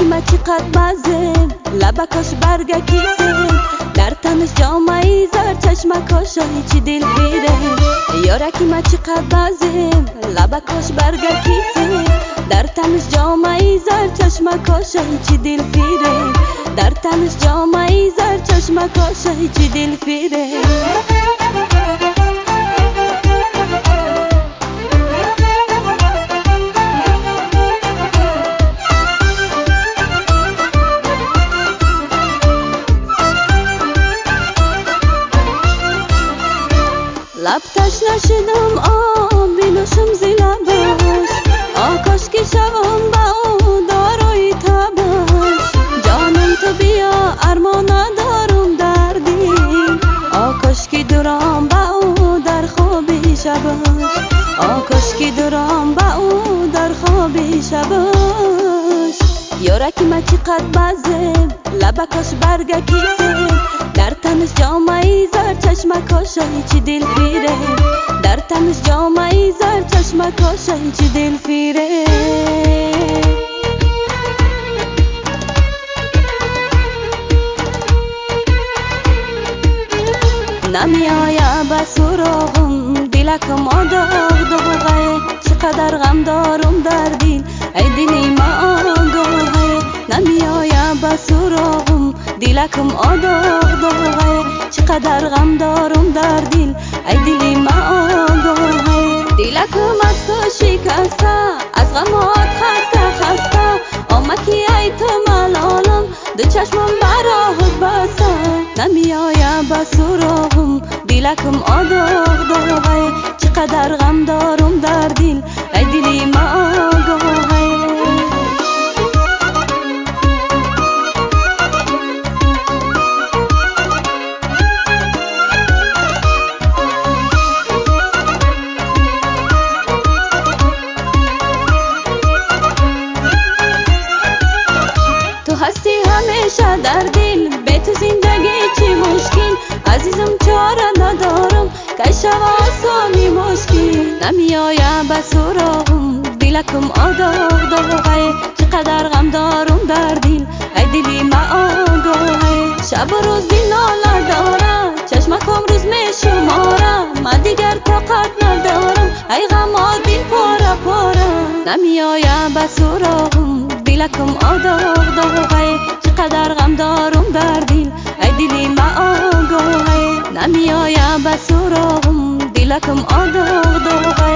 یارکی چقدر مزه لبکاش برگکیزه در تنش جامعی زر چشمکاش هیچی دل بیره یارکی چقدر مزه لبکاش برگکیزه در تنش جامعی زر چشمکاش هیچی دل بیره در تنش جامعی زر چشمکاش هیچی دل بیره لب تشنه آب بینوشم زی لباش آکاش که شوم با او داروی تباش جانم تو بیا ارمان ندارم در دل آکاش که دورم با او در خواب شباش آکاش که دورم با او در خواب شباش یارکی چقدر مزه لبکاش برگکیزه در تنش جامعی زر چشمکاش هیچی دل بیره در تنش جامعی زر چشمکاش هیچی دل بیره نمی آیا به سراغم دلکم داغ داغه چقدر غم دارم در دل ای دلی ما آگاهه نمی آیا به سراغم دلکم داغ داغه چقدر غم دارم در دل ای دلی ما آگاهه دلکم از تو شکسته از غمات خسته آمکی ای تو ملالم دو چشمم براهت بسته نمی آیا به سراغم دلکم داغ داغه چقدر غم دارم در دل ای دلی ما آگاهه هستی همیشه در دل به تو زندگی چی مشکل عزیزم چاره ندارم که شوا آسانی مشکل نمی آیا به سراغم دلکم داغ داغه چقدر غم دارم در دل ای دلی ما آگاهه شب و روز دل ناله داره چشمکم روز می شماره من دیگر طاقت ندارم ای غم دل پاره پاره نمی آیا به سراغم دلکم داغ داغه چقدر غم دارم در دل ای دلی ما آگاهه نمی آیا به سراغم دلکم داغ داغه